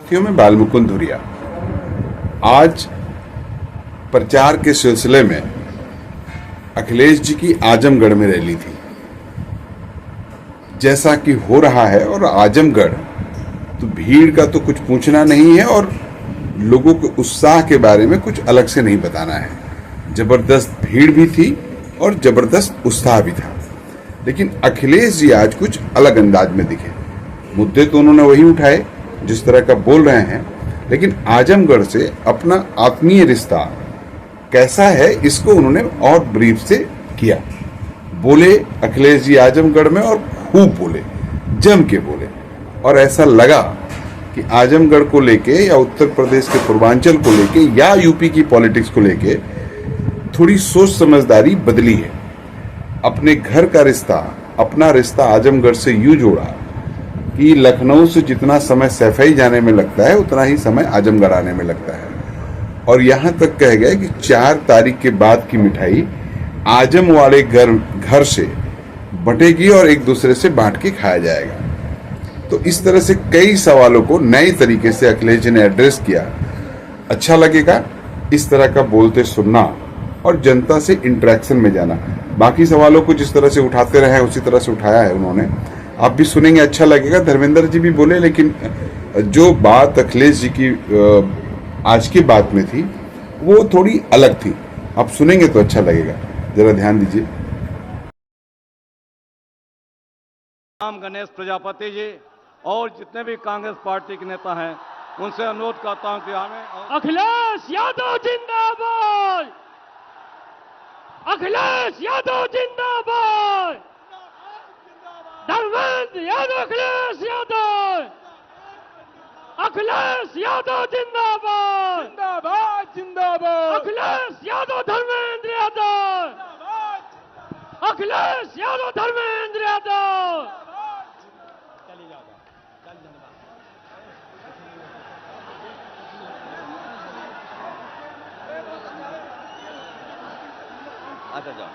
साथियों में बालमुकुंद धुरिया आज प्रचार के सिलसिले में अखिलेश जी की आजमगढ़ में रैली थी। जैसा कि हो रहा है, और आजमगढ़ तो भीड़ का तो कुछ पूछना नहीं है, और लोगों के उत्साह के बारे में कुछ अलग से नहीं बताना है। जबरदस्त भीड़ भी थी और जबरदस्त उत्साह भी था, लेकिन अखिलेश जी आज कुछ अलग अंदाज में दिखे। मुद्दे तो उन्होंने वही उठाए जिस तरह का बोल रहे हैं, लेकिन आजमगढ़ से अपना आत्मीय रिश्ता कैसा है इसको उन्होंने और ब्रीफ से किया। बोले अखिलेश जी आजमगढ़ में, और खूब बोले, जम के बोले, और ऐसा लगा कि आजमगढ़ को लेके या उत्तर प्रदेश के पूर्वांचल को लेके या यूपी की पॉलिटिक्स को लेके थोड़ी सोच समझदारी बदली है। अपने घर का रिश्ता, अपना रिश्ता आजमगढ़ से यूं जोड़ा कि लखनऊ से जितना समय सैफई जाने में लगता है उतना ही समय आजमगढ़ आने में लगता है। और यहां तक कह गए कि 4 तारीख के बाद की मिठाई आजम वाले घर से बटेगी और एक दूसरे से बांट के खाया जाएगा। तो इस तरह से कई सवालों को नए तरीके से अखिलेश जी ने एड्रेस किया। अच्छा लगेगा इस तरह का बोलते सुनना और जनता से इंटरेक्शन में जाना। बाकी सवालों को जिस तरह से उठाते रहे उसी तरह से उठाया है उन्होंने। आप भी सुनेंगे, अच्छा लगेगा। धर्मेंद्र जी भी बोले, लेकिन जो बात अखिलेश जी की आज की बात में थी वो थोड़ी अलग थी। आप सुनेंगे तो अच्छा लगेगा, जरा ध्यान दीजिए। राम गणेश प्रजापति जी और जितने भी कांग्रेस पार्टी के नेता हैं उनसे अनुरोध करता हूं कि हमें अखिलेश यादव जिंदाबाद। अखिलेश यादव जिंदाबाद। धर्मेंद्र यादव। अखिलेश यादव। अखिलेश यादव जिंदाबाद। जिंदाबाद जिंदाबाद। अखिलेश यादव। धर्मेंद्र यादव। अखिलेश यादव। धर्मेंद्र यादव। अच्छा जाओ।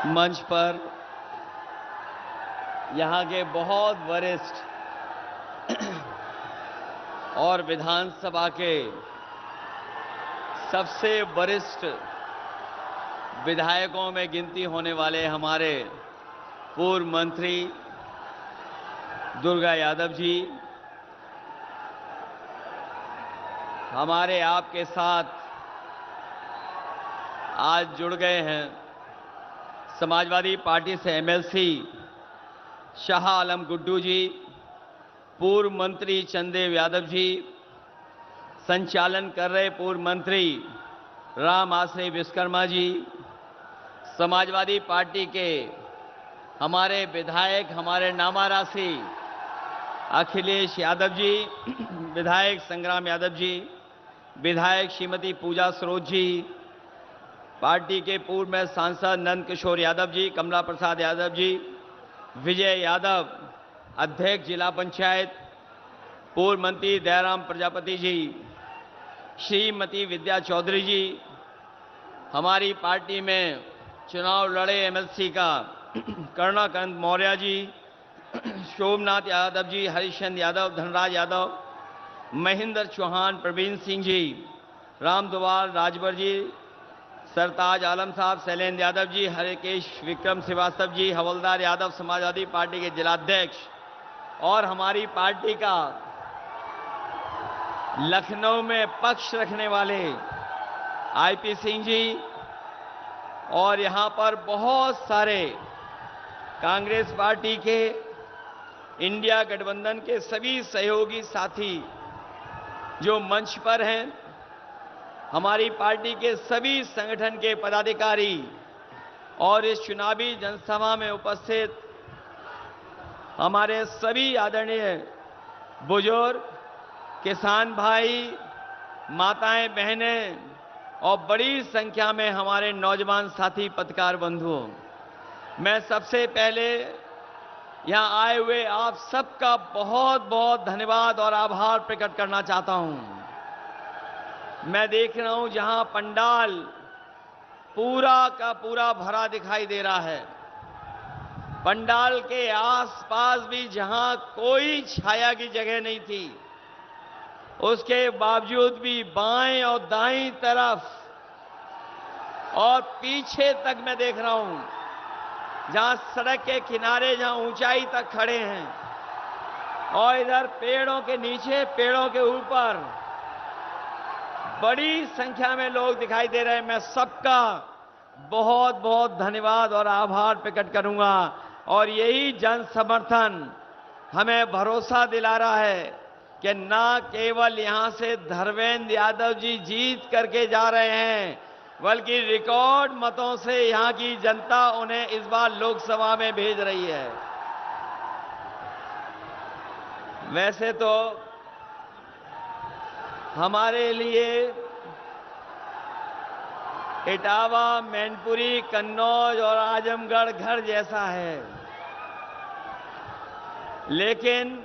मंच पर यहां के बहुत वरिष्ठ और विधानसभा के सबसे वरिष्ठ विधायकों में गिनती होने वाले हमारे पूर्व मंत्री दुर्गा यादव जी हमारे आपके साथ आज जुड़ गए हैं। समाजवादी पार्टी से एमएलसी शाह आलम गुड्डू जी, पूर्व मंत्री चंदेव यादव जी, संचालन कर रहे पूर्व मंत्री राम आश्रय विश्वकर्मा जी, समाजवादी पार्टी के हमारे विधायक, हमारे नामा राशि अखिलेश यादव जी, विधायक संग्राम यादव जी, विधायक श्रीमती पूजा सरोज जी, पार्टी के पूर्व में सांसद नंद किशोर यादव जी, कमला प्रसाद यादव जी, विजय यादव, अध्यक्ष जिला पंचायत, पूर्व मंत्री दयाराम प्रजापति जी, श्रीमती विद्या चौधरी जी, हमारी पार्टी में चुनाव लड़े एमएलसी का करुणाकांत मौर्य जी, शोभनाथ यादव जी, हरिश्चंद्र यादव, धनराज यादव, महेंद्र चौहान, प्रवीण सिंह जी, राम दुवाल राजभर जी, सरताज आलम साहब, शैलेंद्र यादव जी, हरिकेश विक्रम श्रीवास्तव जी, हवलदार यादव, समाजवादी पार्टी के जिलाध्यक्ष, और हमारी पार्टी का लखनऊ में पक्ष रखने वाले आईपी सिंह जी, और यहां पर बहुत सारे कांग्रेस पार्टी के, इंडिया गठबंधन के सभी सहयोगी साथी जो मंच पर हैं, हमारी पार्टी के सभी संगठन के पदाधिकारी और इस चुनावी जनसभा में उपस्थित हमारे सभी आदरणीय बुजुर्ग, किसान भाई, माताएं, बहनें और बड़ी संख्या में हमारे नौजवान साथी पत्रकार बंधुओं, मैं सबसे पहले यहां आए हुए आप सबका बहुत बहुत धन्यवाद और आभार प्रकट करना चाहता हूं। मैं देख रहा हूं जहां पंडाल पूरा का पूरा भरा दिखाई दे रहा है, पंडाल के आसपास भी जहां कोई छाया की जगह नहीं थी, उसके बावजूद भी बाएं और दाईं तरफ और पीछे तक मैं देख रहा हूं, जहां सड़क के किनारे जहां ऊंचाई तक खड़े हैं और इधर पेड़ों के नीचे, पेड़ों के ऊपर बड़ी संख्या में लोग दिखाई दे रहे हैं। मैं सबका बहुत बहुत धन्यवाद और आभार प्रकट करूंगा और यही जन समर्थन हमें भरोसा दिला रहा है कि न केवल यहां से धर्मेंद्र यादव जी जीत करके जा रहे हैं, बल्कि रिकॉर्ड मतों से यहां की जनता उन्हें इस बार लोकसभा में भेज रही है। वैसे तो हमारे लिए इटावा, मैनपुरी, कन्नौज और आजमगढ़ घर जैसा है, लेकिन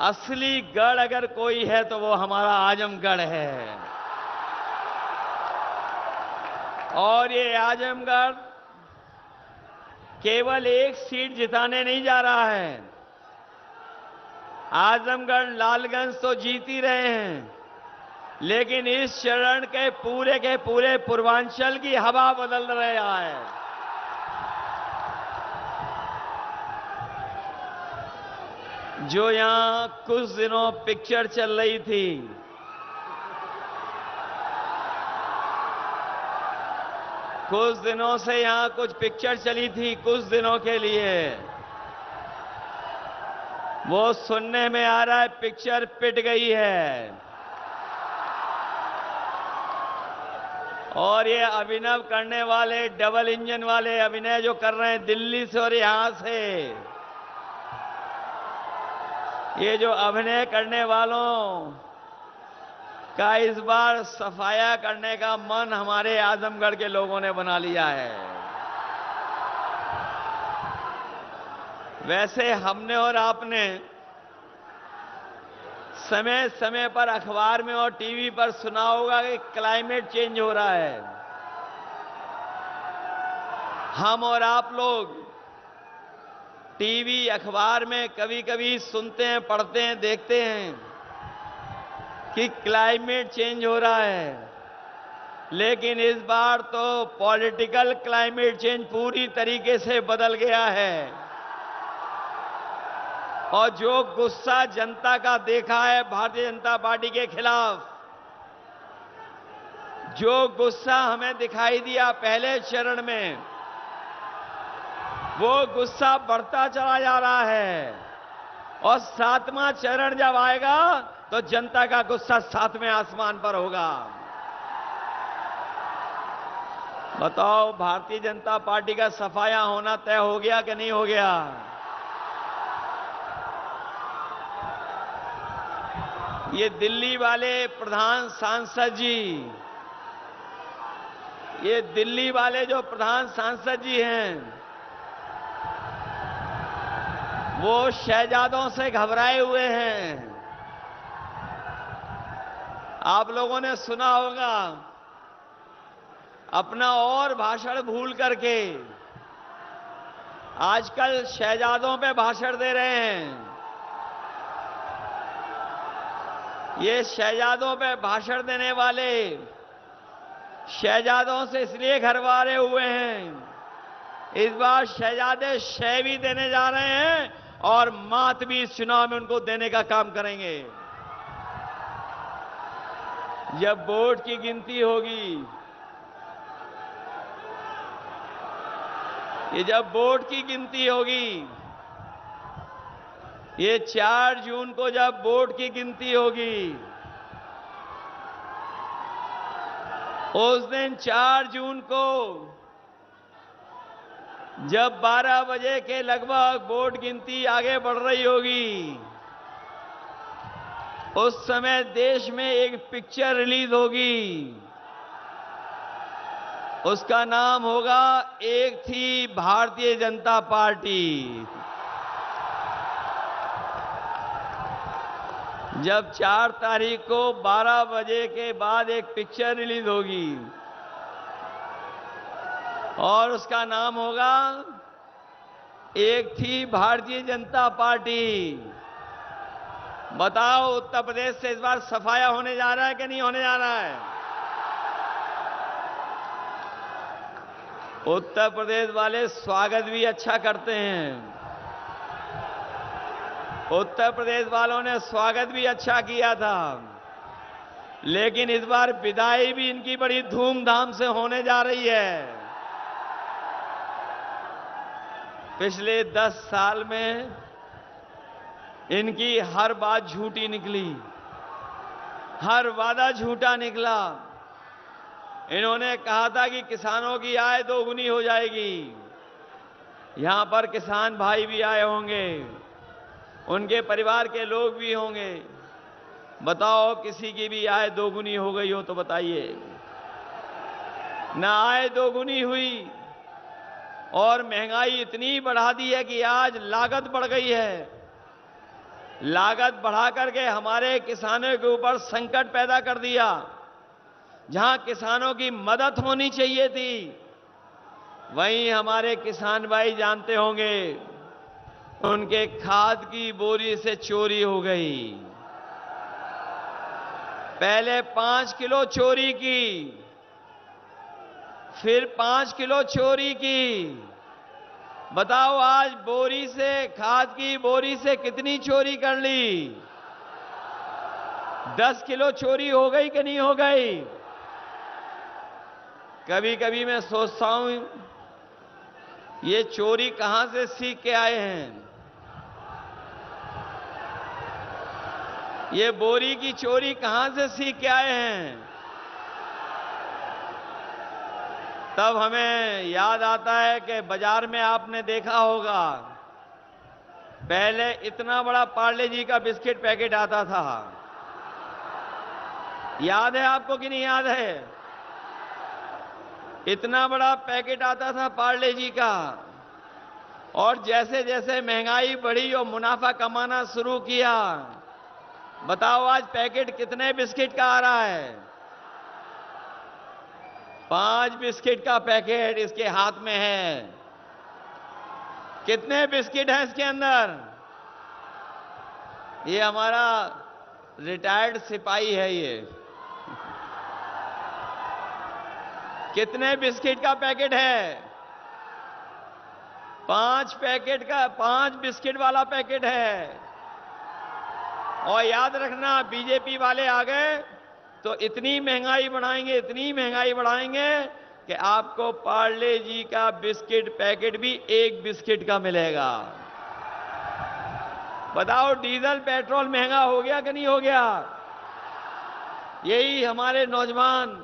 असली गढ़ अगर कोई है तो वो हमारा आजमगढ़ है। और ये आजमगढ़ केवल एक सीट जिताने नहीं जा रहा है। आजमगढ़ लालगंज तो जीत ही रहे हैं, लेकिन इस चरण के पूरे पूर्वांचल की हवा बदल रहा है। जो यहां कुछ दिनों पिक्चर चल रही थी, कुछ दिनों से यहां कुछ पिक्चर चली थी, कुछ दिनों के लिए, वो सुनने में आ रहा है पिक्चर पिट गई है। और ये अभिनव करने वाले, डबल इंजन वाले अभिनय जो कर रहे हैं दिल्ली से और यहां से, ये जो अभिनय करने वालों का इस बार सफाया करने का मन हमारे आजमगढ़ के लोगों ने बना लिया है। वैसे हमने और आपने समय समय पर अखबार में और टीवी पर सुना होगा कि क्लाइमेट चेंज हो रहा है। हम और आप लोग टीवी, अखबार में कभी कभी सुनते हैं, पढ़ते हैं, देखते हैं कि क्लाइमेट चेंज हो रहा है, लेकिन इस बार तो पॉलिटिकल क्लाइमेट चेंज पूरी तरीके से बदल गया है। और जो गुस्सा जनता का देखा है भारतीय जनता पार्टी के खिलाफ, जो गुस्सा हमें दिखाई दिया पहले चरण में, वो गुस्सा बढ़ता चला जा रहा है। और 7वां चरण जब आएगा तो जनता का गुस्सा 7वें आसमान पर होगा। बताओ, भारतीय जनता पार्टी का सफाया होना तय हो गया कि नहीं हो गया? ये दिल्ली वाले प्रधान सांसद जी, ये दिल्ली वाले जो प्रधान सांसद जी हैं, वो शहजादों से घबराए हुए हैं। आप लोगों ने सुना होगा, अपना और भाषण भूल करके आजकल शहजादों पे भाषण दे रहे हैं। ये शहजादों पे भाषण देने वाले शहजादों से इसलिए घरवारे हुए हैं, इस बार शहजादे शह भी देने जा रहे हैं और मात भी इस चुनाव में उनको देने का काम करेंगे। जब वोट की गिनती होगी, ये जब वोट की गिनती होगी, ये 4 जून को जब वोट की गिनती होगी, उस दिन 4 जून को जब 12 बजे के लगभग वोट गिनती आगे बढ़ रही होगी, उस समय देश में एक पिक्चर रिलीज होगी उसका नाम होगा एक थी भारतीय जनता पार्टी। जब 4 तारीख को 12 बजे के बाद एक पिक्चर रिलीज होगी और उसका नाम होगा एक थी भारतीय जनता पार्टी। बताओ उत्तर प्रदेश से इस बार सफाया होने जा रहा है कि नहीं होने जा रहा है? उत्तर प्रदेश वाले स्वागत भी अच्छा करते हैं। उत्तर प्रदेश वालों ने स्वागत भी अच्छा किया था, लेकिन इस बार विदाई भी इनकी बड़ी धूमधाम से होने जा रही है। पिछले 10 साल में इनकी हर बात झूठी निकली, हर वादा झूठा निकला। इन्होंने कहा था कि किसानों की आय दोगुनी हो जाएगी। यहां पर किसान भाई भी आए होंगे, उनके परिवार के लोग भी होंगे। बताओ किसी की भी आय दोगुनी हो गई हो तो बताइए। ना आय दोगुनी हुई और महंगाई इतनी बढ़ा दी है कि आज लागत बढ़ गई है। लागत बढ़ा करके हमारे किसानों के ऊपर संकट पैदा कर दिया। जहां किसानों की मदद होनी चाहिए थी, वहीं हमारे किसान भाई जानते होंगे उनके खाद की बोरी से चोरी हो गई। पहले 5 किलो चोरी की, फिर 5 किलो चोरी की। बताओ आज बोरी से, खाद की बोरी से कितनी चोरी कर ली? 10 किलो चोरी हो गई कि नहीं हो गई? कभी कभी मैं सोचता हूं ये चोरी कहां से सीख के आए हैं। ये बोरी की चोरी कहां से सीख के आए हैं। तब हमें याद आता है कि बाजार में आपने देखा होगा पहले इतना बड़ा पार्ले जी का बिस्किट पैकेट आता था। याद है आपको कि नहीं याद है? इतना बड़ा पैकेट आता था पार्ले जी का, और जैसे जैसे महंगाई बढ़ी और मुनाफा कमाना शुरू किया, बताओ आज पैकेट कितने बिस्किट का आ रहा है? 5 बिस्किट का पैकेट इसके हाथ में है। कितने बिस्किट हैं इसके अंदर? ये हमारा रिटायर्ड सिपाही है ये। कितने बिस्किट का पैकेट है? 5 बिस्किट वाला पैकेट है। और याद रखना, बीजेपी वाले आ गए तो इतनी महंगाई बढ़ाएंगे कि आपको पार्ले जी का बिस्किट पैकेट भी 1 बिस्किट का मिलेगा। बताओ डीजल पेट्रोल महंगा हो गया कि नहीं हो गया? यही हमारे नौजवान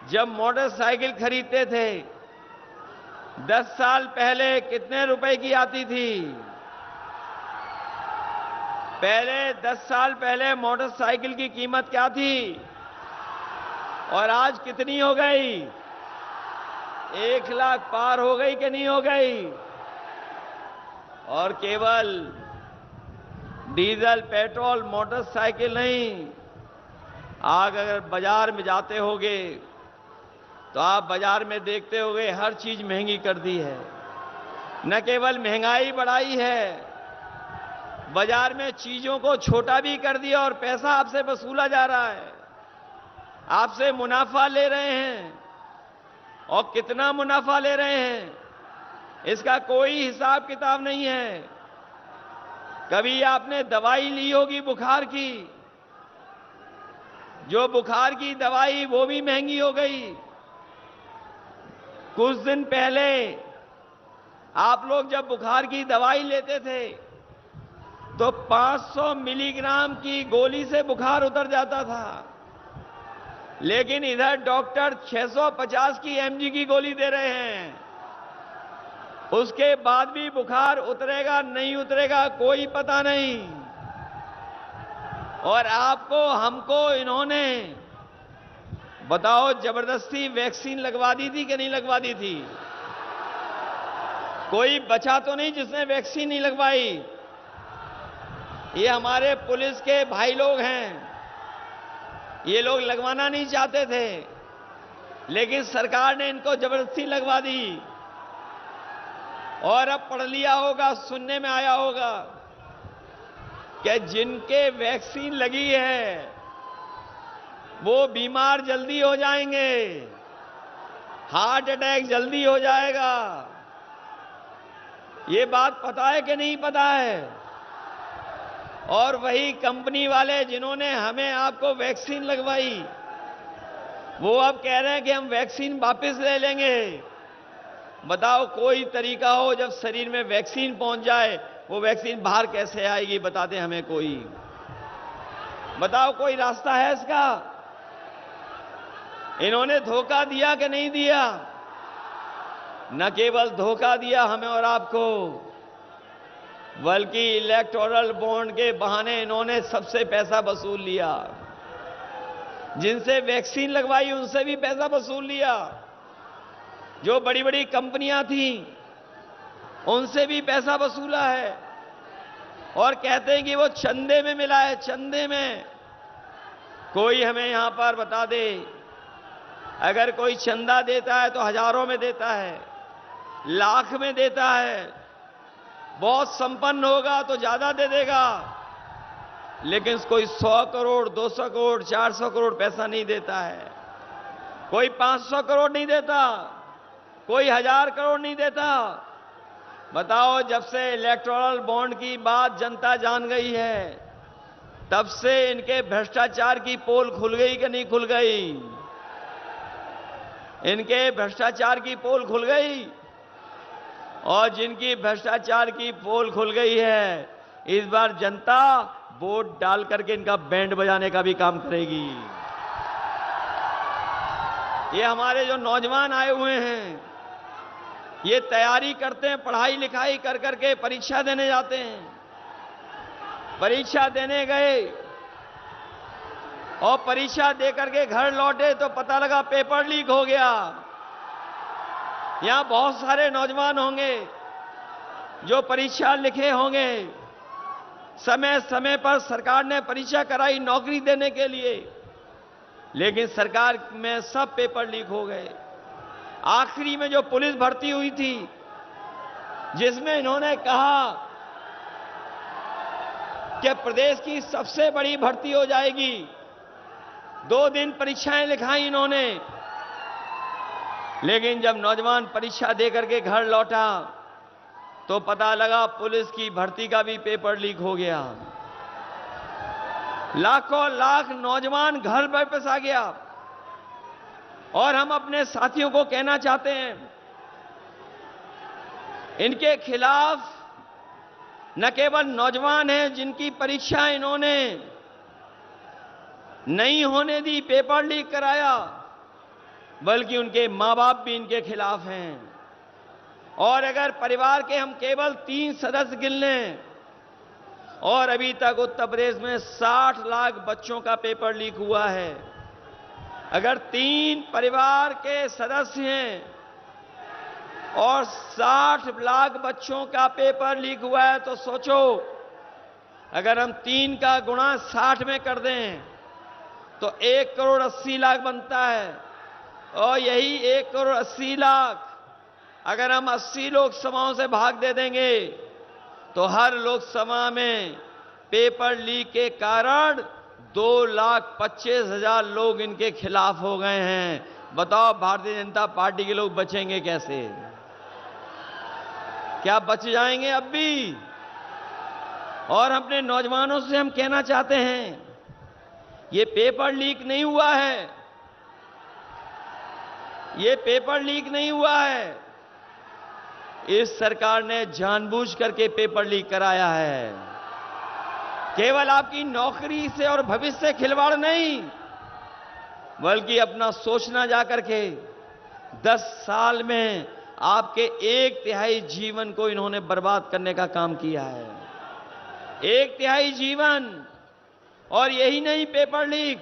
जब मोटरसाइकिल खरीदते थे 10 साल पहले कितने रुपए की आती थी? पहले 10 साल पहले मोटरसाइकिल की कीमत क्या थी और आज कितनी हो गई? 1 लाख पार हो गई कि नहीं हो गई? और केवल डीजल पेट्रोल मोटरसाइकिल नहीं, आग अगर बाजार में जाते होगे तो आप बाजार में देखते होगे हर चीज महंगी कर दी है। न केवल महंगाई बढ़ाई है, बाजार में चीजों को छोटा भी कर दिया और पैसा आपसे वसूला जा रहा है। आपसे मुनाफा ले रहे हैं, और कितना मुनाफा ले रहे हैं इसका कोई हिसाब किताब नहीं है। कभी आपने दवाई ली होगी बुखार की, जो बुखार की दवाई वो भी महंगी हो गई। कुछ दिन पहले आप लोग जब बुखार की दवाई लेते थे तो 500 मिलीग्राम की गोली से बुखार उतर जाता था, लेकिन इधर डॉक्टर 650 की एमजी की गोली दे रहे हैं। उसके बाद भी बुखार उतरेगा नहीं उतरेगा कोई पता नहीं। और आपको हमको इन्होंने बताओ, जबरदस्ती वैक्सीन लगवा दी थी कि नहीं लगवा दी थी? कोई बचा तो नहीं जिसने वैक्सीन नहीं लगवाई? ये हमारे पुलिस के भाई लोग हैं, ये लोग लगवाना नहीं चाहते थे, लेकिन सरकार ने इनको जबरदस्ती लगवा दी। और अब पढ़ लिया होगा, सुनने में आया होगा कि जिनके वैक्सीन लगी है वो बीमार जल्दी हो जाएंगे, हार्ट अटैक जल्दी हो जाएगा। ये बात पता है कि नहीं पता है? और वही कंपनी वाले जिन्होंने हमें आपको वैक्सीन लगवाई, वो अब कह रहे हैं कि हम वैक्सीन वापस ले लेंगे। बताओ, कोई तरीका हो जब शरीर में वैक्सीन पहुंच जाए, वो वैक्सीन बाहर कैसे आएगी? बता दें हमें कोई। बताओ, कोई रास्ता है इसका? इन्होंने धोखा दिया कि नहीं दिया? न केवल धोखा दिया हमें और आपको, बल्कि इलेक्टोरल बॉन्ड के बहाने इन्होंने सबसे पैसा वसूल लिया। जिनसे वैक्सीन लगवाई उनसे भी पैसा वसूल लिया। जो बड़ी बड़ी कंपनियां थी उनसे भी पैसा वसूला है। और कहते हैं कि वो चंदे में मिला है, चंदे में। कोई हमें यहां पर बता दे, अगर कोई चंदा देता है तो हजारों में देता है, लाख में देता है, बहुत संपन्न होगा तो ज्यादा दे देगा, लेकिन कोई 100 करोड़, 200 करोड़, 400 करोड़ पैसा नहीं देता है। कोई 500 करोड़ नहीं देता, कोई 1000 करोड़ नहीं देता। बताओ, जब से इलेक्टोरल बॉन्ड की बात जनता जान गई है, तब से इनके भ्रष्टाचार की पोल खुल गई कि नहीं खुल गई? इनके भ्रष्टाचार की पोल खुल गई। और जिनकी भ्रष्टाचार की पोल खुल गई है, इस बार जनता वोट डाल करके इनका बैंड बजाने का भी काम करेगी। ये हमारे जो नौजवान आए हुए हैं, ये तैयारी करते हैं, पढ़ाई लिखाई कर करके परीक्षा देने जाते हैं। परीक्षा देने गए और परीक्षा दे करके घर लौटे तो पता लगा पेपर लीक हो गया। यहां बहुत सारे नौजवान होंगे जो परीक्षा लिखे होंगे, समय समय पर सरकार ने परीक्षा कराई नौकरी देने के लिए, लेकिन सरकार में सब पेपर लीक हो गए। आखिरी में जो पुलिस भर्ती हुई थी, जिसमें इन्होंने कहा कि प्रदेश की सबसे बड़ी भर्ती हो जाएगी, 2 दिन परीक्षाएं लिखाई इन्होंने, लेकिन जब नौजवान परीक्षा दे करके घर लौटा तो पता लगा पुलिस की भर्ती का भी पेपर लीक हो गया। लाखों लाख नौजवान घर वापस आ गया। और हम अपने साथियों को कहना चाहते हैं, इनके खिलाफ न केवल नौजवान हैं जिनकी परीक्षा इन्होंने नहीं होने दी, पेपर लीक कराया, बल्कि उनके मां बाप भी इनके खिलाफ हैं। और अगर परिवार के हम केवल 3 सदस्य गिन लें, और अभी तक उत्तर प्रदेश में 60 लाख बच्चों का पेपर लीक हुआ है। अगर 3 परिवार के सदस्य हैं और 60 लाख बच्चों का पेपर लीक हुआ है, तो सोचो, अगर हम 3 का गुणा 60 में कर दें तो 1 करोड़ 80 लाख बनता है। और यही 1 करोड़ 80 लाख अगर हम 80 लोकसभाओं से भाग दे देंगे तो हर लोकसभा में पेपर लीक के कारण 2,25,000 लोग इनके खिलाफ हो गए हैं। बताओ, भारतीय जनता पार्टी के लोग बचेंगे कैसे? क्या बच जाएंगे अब भी? और अपने नौजवानों से हम कहना चाहते हैं, ये पेपर लीक नहीं हुआ है, ये पेपर लीक नहीं हुआ है। इस सरकार ने जानबूझ करके पेपर लीक कराया है। केवल आपकी नौकरी से और भविष्य से खिलवाड़ नहीं, बल्कि अपना सोचना जाकर के 10 साल में आपके 1/3 जीवन को इन्होंने बर्बाद करने का काम किया है। 1/3 जीवन। और यही नहीं पेपर लीक,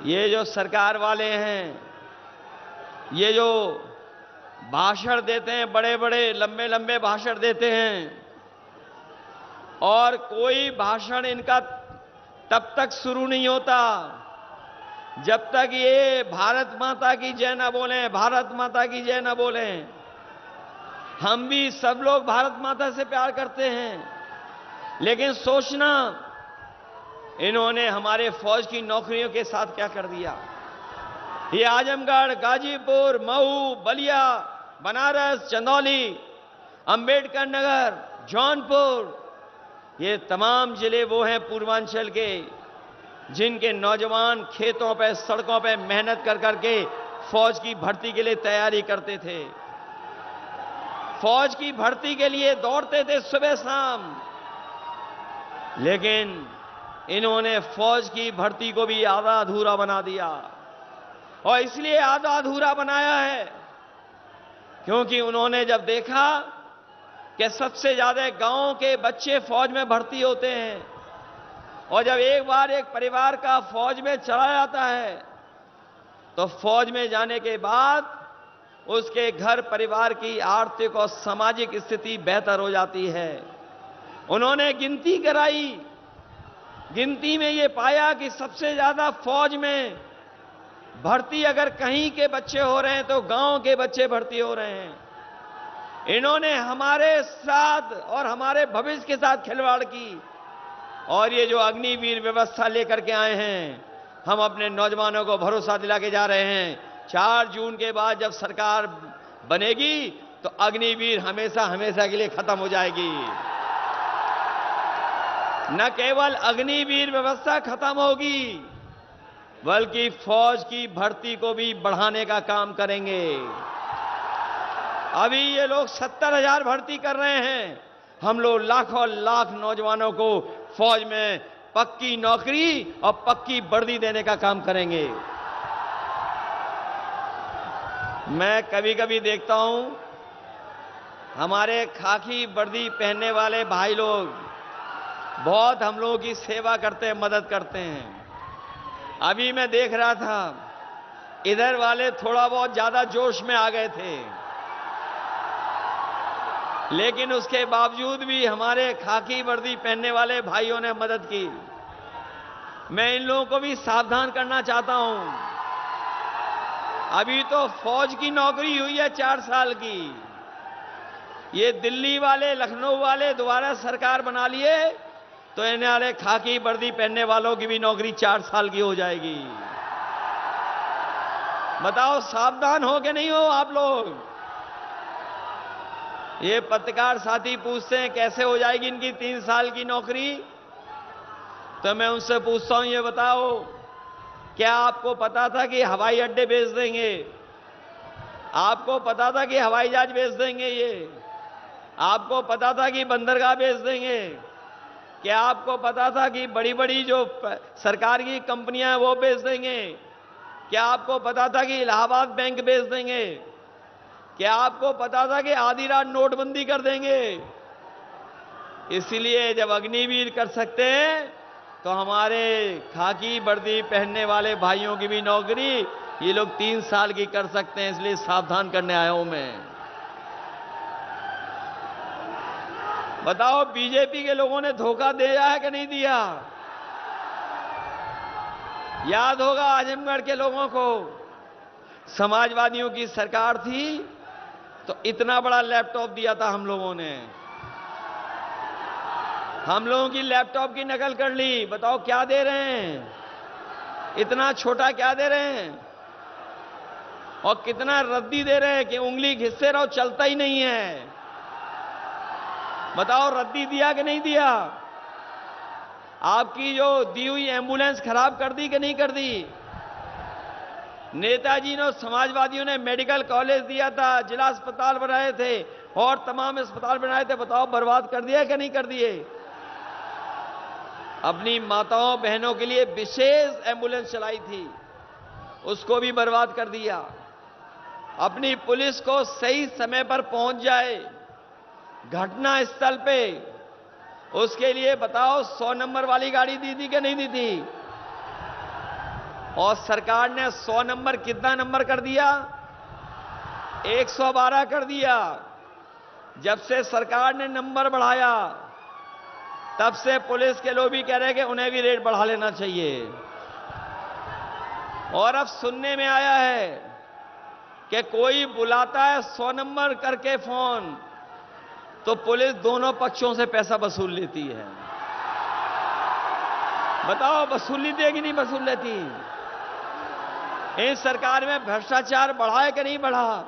ये जो सरकार वाले हैं, ये जो भाषण देते हैं, बड़े बड़े लंबे लंबे भाषण देते हैं, और कोई भाषण इनका तब तक शुरू नहीं होता जब तक ये भारत माता की जय न बोलें, भारत माता की जय न बोलें। हम भी सब लोग भारत माता से प्यार करते हैं, लेकिन सोचना इन्होंने हमारे फौज की नौकरियों के साथ क्या कर दिया। ये आजमगढ़, गाजीपुर, मऊ, बलिया, बनारस, चंदौली, अंबेडकर नगर, जौनपुर, ये तमाम जिले वो हैं पूर्वांचल के जिनके नौजवान खेतों पे, सड़कों पे मेहनत कर करके फौज की भर्ती के लिए तैयारी करते थे, फौज की भर्ती के लिए दौड़ते थे सुबह शाम। लेकिन इन्होंने फौज की भर्ती को भी आधा अधूरा बना दिया, और इसलिए आधा अधूरा बनाया है क्योंकि उन्होंने जब देखा कि सबसे ज्यादा गांव के बच्चे फौज में भर्ती होते हैं, और जब एक बार एक परिवार का फौज में चला जाता है तो फौज में जाने के बाद उसके घर परिवार की आर्थिक और सामाजिक स्थिति बेहतर हो जाती है। उन्होंने गिनती कराई, गिनती में ये पाया कि सबसे ज्यादा फौज में भर्ती अगर कहीं के बच्चे हो रहे हैं तो गांव के बच्चे भर्ती हो रहे हैं। इन्होंने हमारे साथ और हमारे भविष्य के साथ खिलवाड़ की, और ये जो अग्निवीर व्यवस्था लेकर के आए हैं, हम अपने नौजवानों को भरोसा दिला के जा रहे हैं 4 जून के बाद जब सरकार बनेगी तो अग्निवीर हमेशा हमेशा के लिए खत्म हो जाएगी। न केवल अग्निवीर व्यवस्था खत्म होगी बल्कि फौज की भर्ती को भी बढ़ाने का काम करेंगे। अभी ये लोग 70,000 भर्ती कर रहे हैं, हम लोग लाखों लाख नौजवानों को फौज में पक्की नौकरी और पक्की वर्दी देने का काम करेंगे। मैं कभी कभी देखता हूं हमारे खाकी वर्दी पहनने वाले भाई लोग बहुत हम लोगों की सेवा करते हैं, मदद करते हैं। अभी मैं देख रहा था इधर वाले थोड़ा बहुत ज्यादा जोश में आ गए थे, लेकिन उसके बावजूद भी हमारे खाकी वर्दी पहनने वाले भाइयों ने मदद की। मैं इन लोगों को भी सावधान करना चाहता हूं। अभी तो फौज की नौकरी हुई है 4 साल की, ये दिल्ली वाले, लखनऊ वाले दोबारा सरकार बना लिए तो इन्हें वाले खाकी वर्दी पहनने वालों की भी नौकरी 4 साल की हो जाएगी। बताओ सावधान हो कि नहीं हो आप लोग? ये पत्रकार साथी पूछते हैं कैसे हो जाएगी इनकी 3 साल की नौकरी, तो मैं उनसे पूछता हूं ये बताओ क्या आपको पता था कि हवाई अड्डे बेच देंगे? आपको पता था कि हवाई जहाज बेच देंगे? ये आपको पता था कि बंदरगाह बेच देंगे? क्या आपको पता था कि बड़ी बड़ी जो सरकार की कंपनियां हैं वो बेच देंगे? क्या आपको पता था कि इलाहाबाद बैंक बेच देंगे? क्या आपको पता था कि आधी रात नोटबंदी कर देंगे? इसलिए जब अग्निवीर कर सकते हैं तो हमारे खाकी वर्दी पहनने वाले भाइयों की भी नौकरी ये लोग 3 साल की कर सकते हैं, इसलिए सावधान करने आया हूं मैं। बताओ बीजेपी के लोगों ने धोखा दिया है कि नहीं दिया? याद होगा आजमगढ़ के लोगों को, समाजवादियों की सरकार थी तो इतना बड़ा लैपटॉप दिया था हम लोगों ने। हम लोगों की लैपटॉप की नकल कर ली। बताओ क्या दे रहे हैं? इतना छोटा क्या दे रहे हैं? और कितना रद्दी दे रहे हैं कि उंगली घिसते रहो, चलता ही नहीं है। बताओ रद्दी दिया कि नहीं दिया? आपकी जो दी हुई एम्बुलेंस खराब कर दी कि नहीं कर दी? नेताजी ने, समाजवादियों ने मेडिकल कॉलेज दिया था, जिला अस्पताल बनाए थे और तमाम अस्पताल बनाए थे। बताओ बर्बाद कर दिया कि नहीं कर दिए? अपनी माताओं बहनों के लिए विशेष एम्बुलेंस चलाई थी, उसको भी बर्बाद कर दिया। अपनी पुलिस को सही समय पर पहुंच जाए घटना स्थल पे, उसके लिए बताओ 100 नंबर वाली गाड़ी दी थी कि नहीं दी थी? और सरकार ने 100 नंबर कितना नंबर कर दिया? 112 कर दिया। जब से सरकार ने नंबर बढ़ाया तब से पुलिस के लोग भी कह रहे हैं कि उन्हें भी रेट बढ़ा लेना चाहिए। और अब सुनने में आया है कि कोई बुलाता है 100 नंबर करके फोन तो पुलिस दोनों पक्षों से पैसा वसूल लेती है। बताओ वसूल लेती है कि नहीं वसूल लेती? इस सरकार में भ्रष्टाचार बढ़ा है कि नहीं बढ़ा?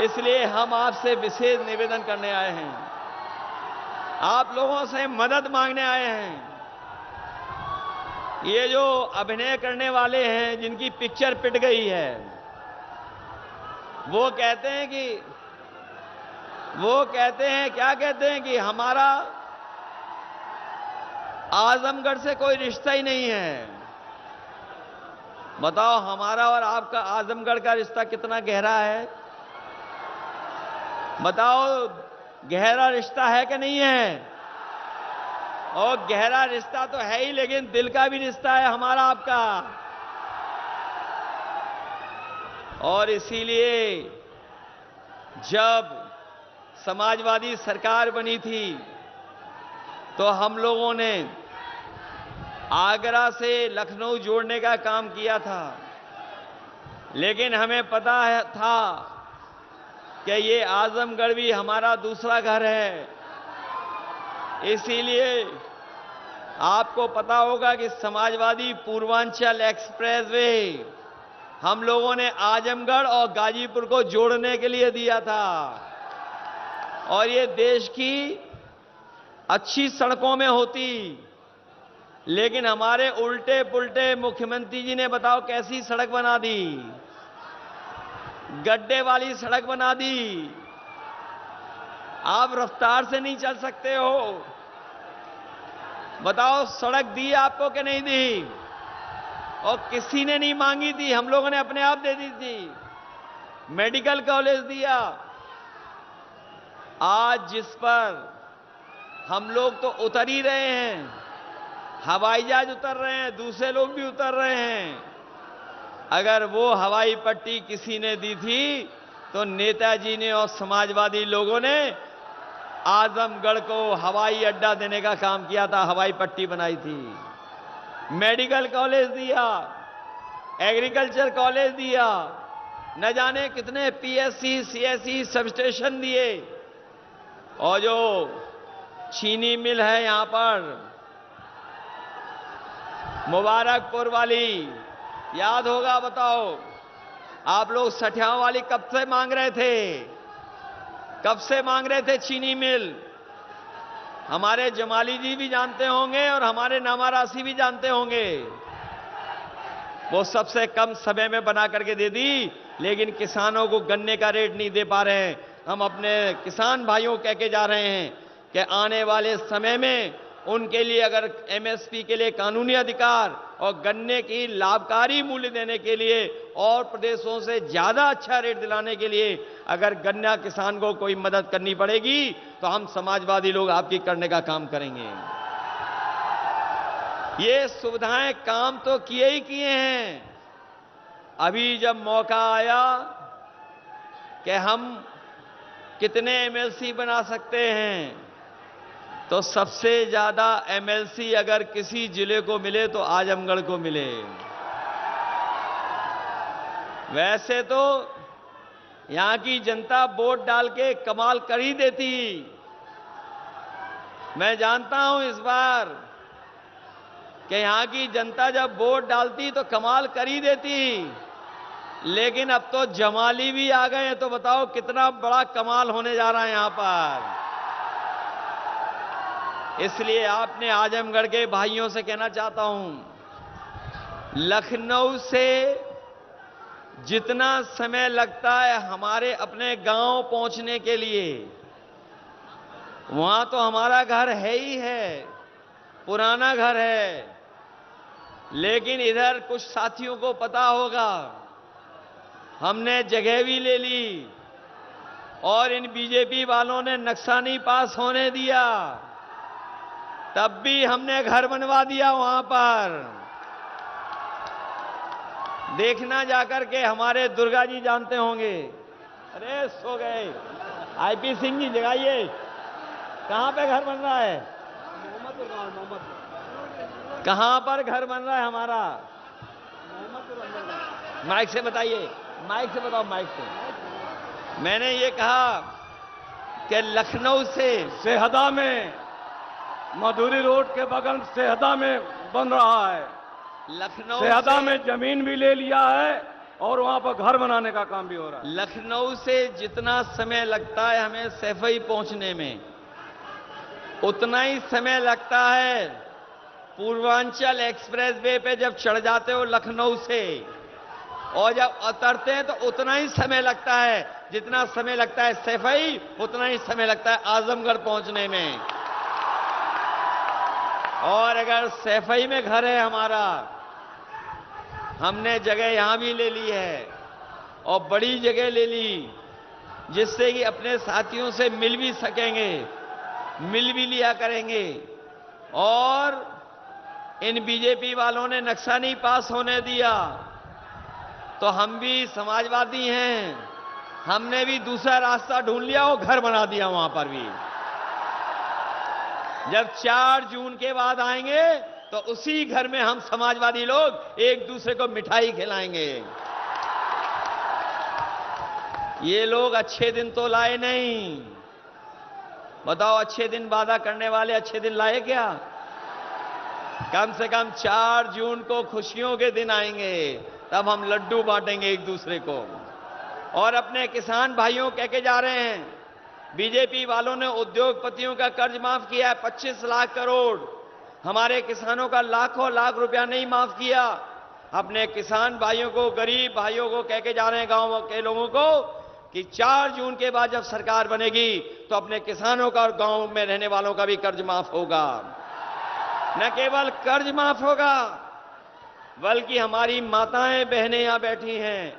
इसलिए हम आपसे विशेष निवेदन करने आए हैं, आप लोगों से मदद मांगने आए हैं। ये जो अभिनय करने वाले हैं जिनकी पिक्चर पिट गई है, वो कहते हैं क्या कहते हैं कि हमारा आजमगढ़ से कोई रिश्ता ही नहीं है। बताओ हमारा और आपका आजमगढ़ का रिश्ता कितना गहरा है? बताओ गहरा रिश्ता है कि नहीं है? और गहरा रिश्ता तो है ही, लेकिन दिल का भी रिश्ता है हमारा आपका। और इसीलिए जब समाजवादी सरकार बनी थी तो हम लोगों ने आगरा से लखनऊ जोड़ने का काम किया था, लेकिन हमें पता था कि ये आजमगढ़ भी हमारा दूसरा घर है। इसीलिए आपको पता होगा कि समाजवादी पूर्वांचल एक्सप्रेसवे हम लोगों ने आजमगढ़ और गाजीपुर को जोड़ने के लिए दिया था। और ये देश की अच्छी सड़कों में होती, लेकिन हमारे उल्टे पुल्टे मुख्यमंत्री जी ने बताओ कैसी सड़क बना दी? गड्ढे वाली सड़क बना दी। आप रफ्तार से नहीं चल सकते हो। बताओ सड़क दी आपको कि नहीं दी? और किसी ने नहीं मांगी थी, हम लोगों ने अपने आप दे दी थी। मेडिकल कॉलेज दिया। आज जिस पर हम लोग तो उतर ही रहे हैं, हवाई जहाज उतर रहे हैं, दूसरे लोग भी उतर रहे हैं। अगर वो हवाई पट्टी किसी ने दी थी तो नेताजी ने और समाजवादी लोगों ने आजमगढ़ को हवाई अड्डा देने का काम किया था, हवाई पट्टी बनाई थी। मेडिकल कॉलेज दिया, एग्रीकल्चर कॉलेज दिया, न जाने कितने पीएससी सीएससी सब स्टेशन दिए। और जो चीनी मिल है यहां पर मुबारकपुर वाली, याद होगा, बताओ आप लोग सठियाओं वाली कब से मांग रहे थे? कब से मांग रहे थे चीनी मिल? हमारे जमाली जी भी जानते होंगे और हमारे नामारासी भी जानते होंगे। वो सबसे कम समय में बना करके दे दी, लेकिन किसानों को गन्ने का रेट नहीं दे पा रहे हैं। हम अपने किसान भाइयों को कह के जा रहे हैं कि आने वाले समय में उनके लिए अगर एमएसपी के लिए कानूनी अधिकार और गन्ने की लाभकारी मूल्य देने के लिए और प्रदेशों से ज्यादा अच्छा रेट दिलाने के लिए अगर गन्ना किसान को कोई मदद करनी पड़ेगी तो हम समाजवादी लोग आपकी करने का काम करेंगे। ये सुविधाएं काम तो किए ही किए हैं। अभी जब मौका आया कि हम कितने एमएलसी बना सकते हैं, तो सबसे ज्यादा एमएलसी अगर किसी जिले को मिले तो आजमगढ़ को मिले। वैसे तो यहां की जनता वोट डाल के कमाल कर ही देती। मैं जानता हूं इस बार कि यहां की जनता जब वोट डालती तो कमाल कर ही देती, लेकिन अब तो जमाली भी आ गए हैं, तो बताओ कितना बड़ा कमाल होने जा रहा है यहां पर। इसलिए आपने आजमगढ़ के भाइयों से कहना चाहता हूं, लखनऊ से जितना समय लगता है हमारे अपने गांव पहुंचने के लिए, वहां तो हमारा घर है ही है, पुराना घर है। लेकिन इधर कुछ साथियों को पता होगा, हमने जगह भी ले ली और इन बीजेपी वालों ने नक्शा नहीं पास होने दिया। तब भी हमने घर बनवा दिया वहां पर। देखना जाकर के, हमारे दुर्गा जी जानते होंगे। अरे सो गए। आईपी सिंह जी जगाइए, कहां पे घर बन रहा है? कहां पर घर बन रहा है हमारा? माइक से बताइए, माइक से बताओ, माइक से। मैंने ये कहा कि लखनऊ से सेहदा में, मधुरी रोड के बगल सेहदा में बन रहा है। लखनऊ सेहदा से- में जमीन भी ले लिया है और वहां पर घर बनाने का काम भी हो रहा है। लखनऊ से जितना समय लगता है हमें सैफई पहुंचने में, उतना ही समय लगता है पूर्वांचल एक्सप्रेस वे पे जब चढ़ जाते हो लखनऊ से, और जब उतरते हैं तो उतना ही समय लगता है जितना समय लगता है सैफई, उतना ही समय लगता है आजमगढ़ पहुंचने में। और अगर सैफई में घर है हमारा, हमने जगह यहां भी ले ली है और बड़ी जगह ले ली, जिससे कि अपने साथियों से मिल भी सकेंगे, मिल भी लिया करेंगे। और इन बीजेपी वालों ने नक्शा नहीं पास होने दिया, तो हम भी समाजवादी हैं, हमने भी दूसरा रास्ता ढूंढ लिया और घर बना दिया वहां पर भी। जब 4 जून के बाद आएंगे तो उसी घर में हम समाजवादी लोग एक दूसरे को मिठाई खिलाएंगे। ये लोग अच्छे दिन तो लाए नहीं। बताओ, अच्छे दिन वादा करने वाले अच्छे दिन लाए क्या? कम से कम 4 जून को खुशियों के दिन आएंगे, तब हम लड्डू बांटेंगे एक दूसरे को। और अपने किसान भाइयों कह के जा रहे हैं, बीजेपी वालों ने उद्योगपतियों का कर्ज माफ किया है 25 लाख करोड़, हमारे किसानों का लाखों लाख रुपया नहीं माफ किया। अपने किसान भाइयों को, गरीब भाइयों को कह के जा रहे हैं, गांव के लोगों को, कि 4 जून के बाद जब सरकार बनेगी तो अपने किसानों का और गांव में रहने वालों का भी कर्ज माफ होगा। न केवल कर्ज माफ होगा, बल्कि हमारी माताएं बहनें यहां बैठी हैं,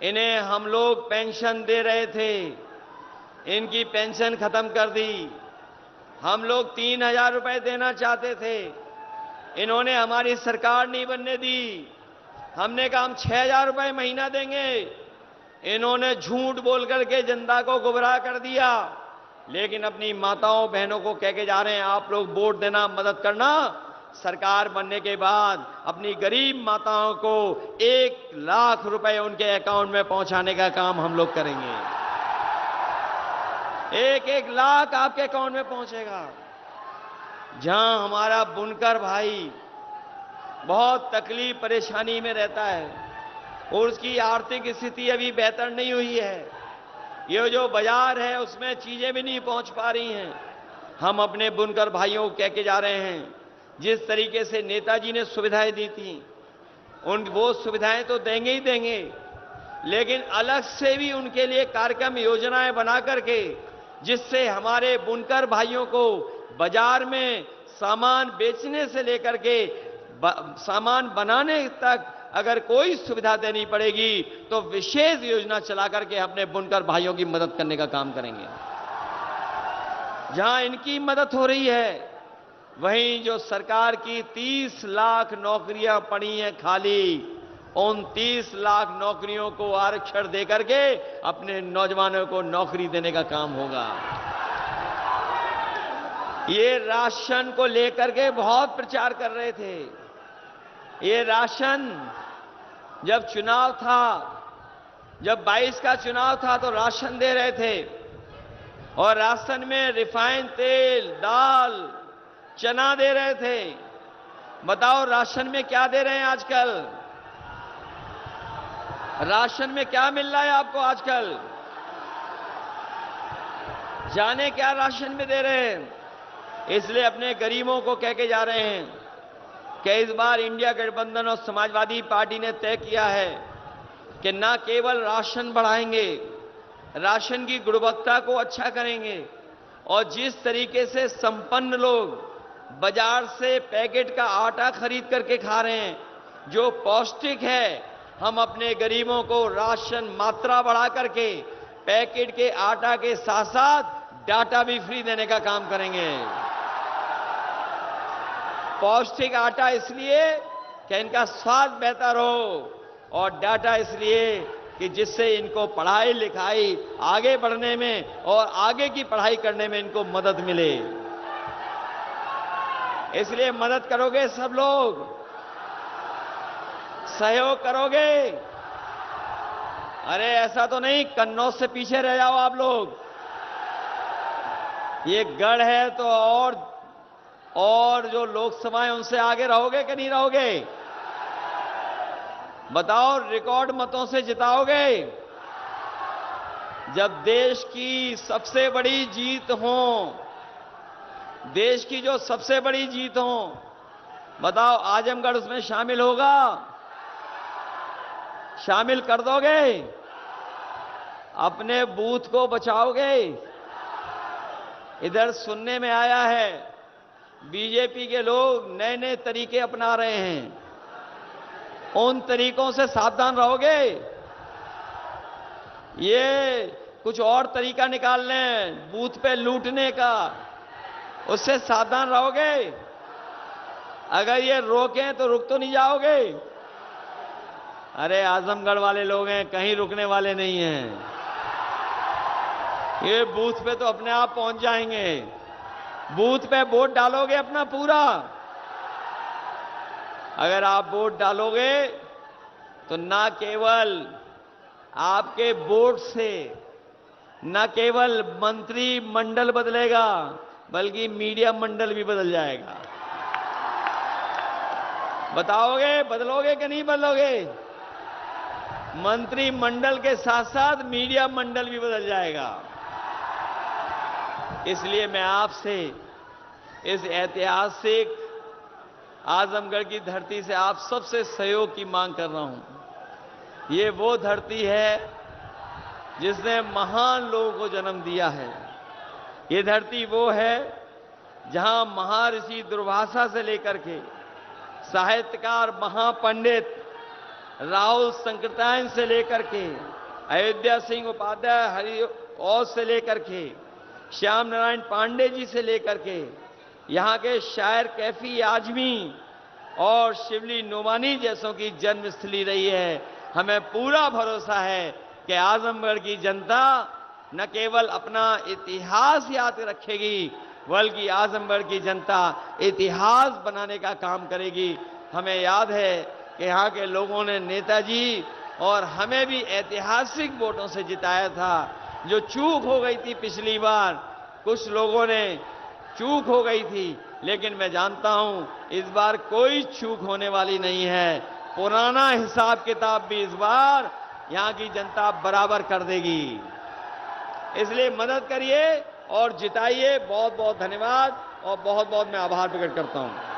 इन्हें हम लोग पेंशन दे रहे थे, इनकी पेंशन खत्म कर दी। हम लोग 3,000 रुपए देना चाहते थे, इन्होंने हमारी सरकार नहीं बनने दी। हमने कहा हम 6,000 रुपए महीना देंगे, इन्होंने झूठ बोल करके जनता को गुमराह कर दिया। लेकिन अपनी माताओं बहनों को कह के जा रहे हैं, आप लोग वोट देना, मदद करना, सरकार बनने के बाद अपनी गरीब माताओं को 1 लाख रुपए उनके अकाउंट में पहुंचाने का काम हम लोग करेंगे। 1-1 लाख आपके अकाउंट में पहुंचेगा। जहां हमारा बुनकर भाई बहुत तकलीफ परेशानी में रहता है और उसकी आर्थिक स्थिति अभी बेहतर नहीं हुई है, ये जो बाजार है उसमें चीजें भी नहीं पहुंच पा रही हैं, हम अपने बुनकर भाइयों को कह के जा रहे हैं, जिस तरीके से नेताजी ने सुविधाएं दी थी, वो सुविधाएं तो देंगे ही देंगे, लेकिन अलग से भी उनके लिए कार्यक्रम योजनाएं बना करके, जिससे हमारे बुनकर भाइयों को बाजार में सामान बेचने से लेकर के सामान बनाने तक अगर कोई सुविधा देनी पड़ेगी तो विशेष योजना चला करके अपने बुनकर भाइयों की मदद करने का काम करेंगे। जहां इनकी मदद हो रही है, वहीं जो सरकार की 30 लाख नौकरियां पड़ी हैं खाली, उन 30 लाख नौकरियों को आरक्षण देकर के अपने नौजवानों को नौकरी देने का काम होगा। ये राशन को लेकर के बहुत प्रचार कर रहे थे। ये राशन जब चुनाव था, जब 22 का चुनाव था तो राशन दे रहे थे, और राशन में रिफाइंड तेल, दाल, चना दे रहे थे। बताओ राशन में क्या दे रहे हैं आजकल? राशन में क्या मिल रहा है आपको आजकल? जाने क्या राशन में दे रहे हैं? इसलिए अपने गरीबों को कह के जा रहे हैं कि इस बार इंडिया गठबंधन और समाजवादी पार्टी ने तय किया है कि न केवल राशन बढ़ाएंगे, राशन की गुणवत्ता को अच्छा करेंगे, और जिस तरीके से संपन्न लोग बाजार से पैकेट का आटा खरीद करके खा रहे हैं जो पौष्टिक है, हम अपने गरीबों को राशन मात्रा बढ़ा करके पैकेट के आटा के साथ साथ डाटा भी फ्री देने का काम करेंगे। पौष्टिक आटा इसलिए कि इनका स्वाद बेहतर हो और डाटा इसलिए कि जिससे इनको पढ़ाई लिखाई आगे बढ़ने में और आगे की पढ़ाई करने में इनको मदद मिले। इसलिए मदद करोगे सब लोग, सहयोग करोगे। अरे ऐसा तो नहीं कन्नौज से पीछे रह जाओ आप लोग। ये गढ़ है तो और जो लोकसभा है उनसे आगे रहोगे कि नहीं रहोगे? बताओ, रिकॉर्ड मतों से जिताओगे? जब देश की सबसे बड़ी जीत हो, देश की जो सबसे बड़ी जीत हो, बताओ आजमगढ़ उसमें शामिल होगा? शामिल कर दोगे? अपने बूथ को बचाओगे? इधर सुनने में आया है बीजेपी के लोग नए नए तरीके अपना रहे हैं, उन तरीकों से सावधान रहोगे? ये कुछ और तरीका निकाल लें बूथ पे लूटने का, उससे सावधान रहोगे? अगर ये रोकें तो रुक तो नहीं जाओगे? अरे आजमगढ़ वाले लोग हैं, कहीं रुकने वाले नहीं हैं। ये बूथ पे तो अपने आप पहुंच जाएंगे। बूथ पे वोट डालोगे अपना पूरा? अगर आप वोट डालोगे तो ना केवल आपके वोट से न केवल मंत्री मंडल बदलेगा बल्कि मीडिया मंडल भी बदल जाएगा। बताओगे, बदलोगे कि नहीं बदलोगे? मंत्री मंडल के साथ साथ मीडिया मंडल भी बदल जाएगा। इसलिए मैं आपसे इस ऐतिहासिक आजमगढ़ की धरती से आप सबसे सहयोग की मांग कर रहा हूं। ये वो धरती है जिसने महान लोगों को जन्म दिया है। ये धरती वो है जहां महर्षि दुर्वासा से लेकर के साहित्यकार महापंडित राहुल संकृतायन से लेकर के अयोध्या सिंह उपाध्याय हरिऔध से लेकर के श्याम नारायण पांडे जी से लेकर के यहाँ के शायर कैफी आजमी और शिवली नोमानी जैसों की जन्मस्थली रही है। हमें पूरा भरोसा है कि आजमगढ़ की जनता न केवल अपना इतिहास याद रखेगी बल्कि आजमगढ़ की जनता इतिहास बनाने का काम करेगी। हमें याद है कि यहाँ के लोगों ने नेताजी और हमें भी ऐतिहासिक वोटों से जिताया था। जो चूक हो गई थी पिछली बार, कुछ लोगों ने चूक हो गई थी, लेकिन मैं जानता हूं इस बार कोई चूक होने वाली नहीं है। पुराना हिसाब किताब भी इस बार यहां की जनता बराबर कर देगी। इसलिए मदद करिए और जिताइए। बहुत बहुत धन्यवाद और बहुत बहुत मैं आभार प्रकट करता हूं।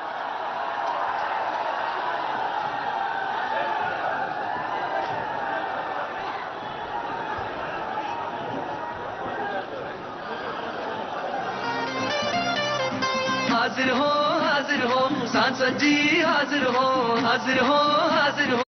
हाजिर हो सांसद जी, हाजिर हो, हाजिर हो, हाजिर हो।